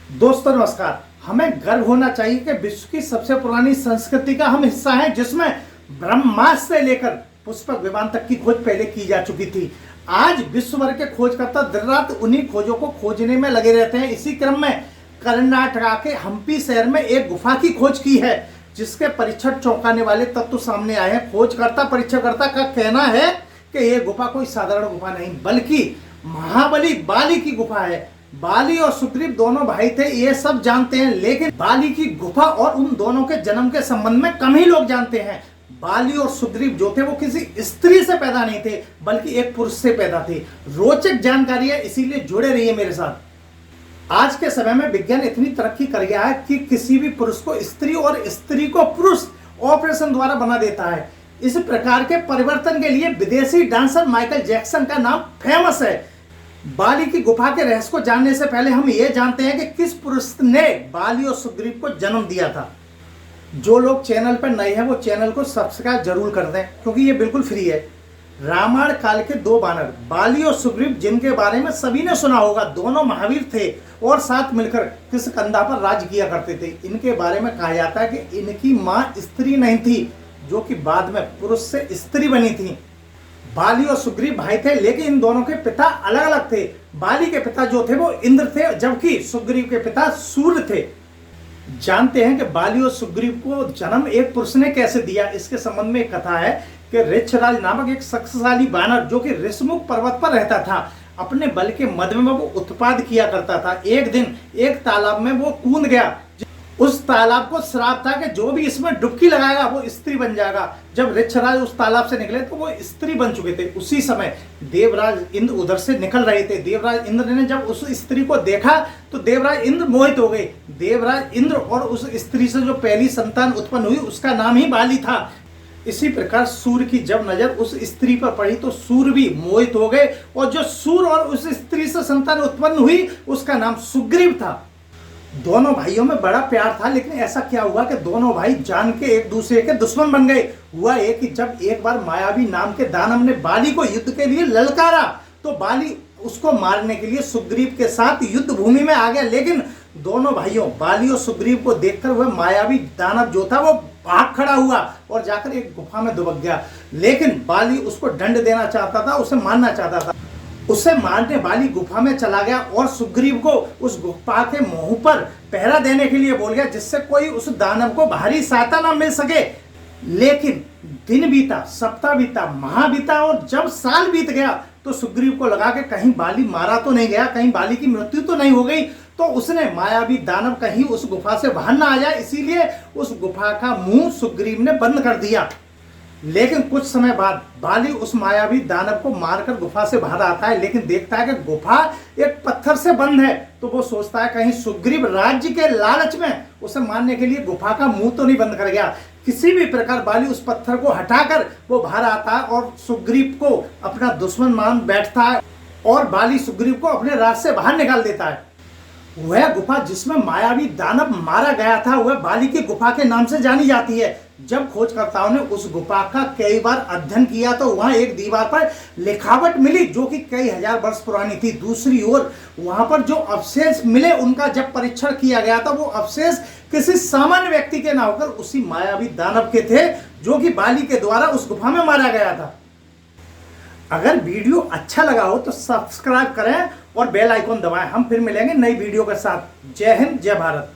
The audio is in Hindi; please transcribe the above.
दोस्तों नमस्कार। हमें गर्व होना चाहिए कि विश्व की सबसे पुरानी संस्कृति का हम हिस्सा हैं, जिसमें ब्रह्मास्त्र से लेकर पुष्पक विमान तक की खोज पहले की जा चुकी थी। आज विश्व भर के खोजकर्ता दिन रात उन्हीं खोजों को खोजने में लगे रहते हैं। इसी क्रम में कर्नाटक के हम्पी शहर में एक गुफा की खोज की है, जिसके परीक्षण चौंकाने वाले तत्व सामने आए हैं। खोजकर्ता परीक्षणकर्ता का कहना है कि यह गुफा कोई साधारण गुफा नहीं, बल्कि महाबली बाली की गुफा है। बाली और सुग्रीव दोनों भाई थे, ये सब जानते हैं, लेकिन बाली की गुफा और उन दोनों के जन्म के संबंध में कम ही लोग जानते हैं। बाली और सुग्रीव जो थे वो किसी स्त्री से पैदा नहीं थे, बल्कि एक पुरुष से पैदा थे। रोचक जानकारी है, इसीलिए जुड़े रहिए मेरे साथ। आज के समय में विज्ञान इतनी तरक्की कर गया है कि किसी भी पुरुष को स्त्री और स्त्री को पुरुष ऑपरेशन द्वारा बना देता है। इस प्रकार के परिवर्तन के लिए विदेशी डांसर माइकल जैक्सन का नाम फेमस है। बाली की गुफा के रहस्य को जानने से पहले हम ये जानते हैं कि किस पुरुष ने बाली और सुग्रीव को जन्म दिया था। जो लोग चैनल पर नए हैं वो चैनल को सब्सक्राइब जरूर कर दें, क्योंकि ये बिल्कुल फ्री है। रामायण काल के दो बानर बाली और सुग्रीव, जिनके बारे में सभी ने सुना होगा, दोनों महावीर थे और साथ मिलकर किष्किंधा पर राज किया करते थे। इनके बारे में कहा जाता है कि इनकी माँ स्त्री नहीं थी, जो कि बाद में पुरुष से स्त्री बनी थी। बाली और सुग्रीव भाई थे, लेकिन इन दोनों के पिता अलग अलग थे। बाली के पिता जो थे वो इंद्र थे, जबकि सुग्रीव के पिता सूर्य थे। जानते हैं कि बाली और सुग्रीव को जन्म एक पुरुष ने कैसे दिया। इसके संबंध में एक कथा है कि ऋक्षराज नामक एक शक्तिशाली बानर, जो कि ऋषमुख पर्वत पर रहता था, अपने बल के मद में वो उत्पाद किया करता था। एक दिन एक तालाब में वो कूद गया। उस तालाब को श्राप था कि जो भी इसमें डुबकी लगाएगा वो स्त्री बन जाएगा। जब ऋक्षराज उस तालाब से निकले तो वो स्त्री बन चुके थे। उसी समय देवराज इंद्र उधर से निकल रहे थे। देवराज इंद्र ने जब उस स्त्री को देखा तो देवराज इंद्र मोहित हो गए। देवराज इंद्र और उस स्त्री से जो पहली संतान उत्पन्न हुई, उसका नाम ही बाली था। इसी प्रकार सूर्य की जब नजर उस स्त्री पर पड़ी तो सूर्य भी मोहित हो गए, और जो सूर्य और उस स्त्री से संतान उत्पन्न हुई उसका नाम सुग्रीव था। दोनों भाइयों में बड़ा प्यार था, लेकिन ऐसा क्या हुआ कि दोनों भाई जान के एक दूसरे के दुश्मन बन गए। हुआ ये कि जब एक बार मायावी नाम के दानव ने बाली को युद्ध के लिए ललकारा, तो बाली उसको मारने के लिए सुग्रीव के साथ युद्ध भूमि में आ गया। लेकिन दोनों भाइयों बाली और सुग्रीव को देखकर वह मायावी दानव जो था वो भाग खड़ा हुआ और जाकर एक गुफा में दुबक गया। लेकिन बाली उसको दंड देना चाहता था, उसे मारना चाहता था। उसे मारने बाली गुफा में चला गया और सुग्रीव को उस गुफा के मुंह पर पहरा देने के लिए बोल गया, जिससे कोई उस दानव को भारी सहायता ना मिल सके। लेकिन दिन बीता, सप्ताह बीता, माह बीता, और जब साल बीत गया तो सुग्रीव को लगा कि कहीं बाली मारा तो नहीं गया, कहीं बाली की मृत्यु तो नहीं हो गई। तो उसने मायावी दानव कहीं उस गुफा से बाहर ना आ जाए, इसीलिए उस गुफा का मुंह सुग्रीव ने बंद कर दिया। लेकिन कुछ समय बाद बाली उस मायावी दानव को मारकर गुफा से बाहर आता है, लेकिन देखता है कि गुफा एक पत्थर से बंद है। तो वो सोचता है कहीं सुग्रीव राज्य के लालच में उसे मारने के लिए गुफा का मुंह तो नहीं बंद कर गया। किसी भी प्रकार बाली उस पत्थर को हटाकर वो बाहर आता है और सुग्रीव को अपना दुश्मन मान बैठता है, और बाली सुग्रीव को अपने राज से बाहर निकाल देता है। वह गुफा जिसमें मायावी दानव मारा गया था, वह बाली की गुफा के नाम से जानी जाती है। जब खोजकर्ताओं ने उस गुफा का कई बार अध्ययन किया तो वहां एक दीवार पर लिखावट मिली, जो कि कई हजार वर्ष पुरानी थी। दूसरी ओर वहां पर जो अवशेष मिले, उनका जब परीक्षण किया गया था, वो अवशेष किसी सामान्य व्यक्ति के ना होकर उसी मायावी दानव के थे, जो कि बाली के द्वारा उस गुफा में मारा गया था। अगर वीडियो अच्छा लगा हो तो सब्सक्राइब करें और बेल आइकॉन दबाएं। हम फिर मिलेंगे नई वीडियो के साथ। जय हिंद, जय भारत।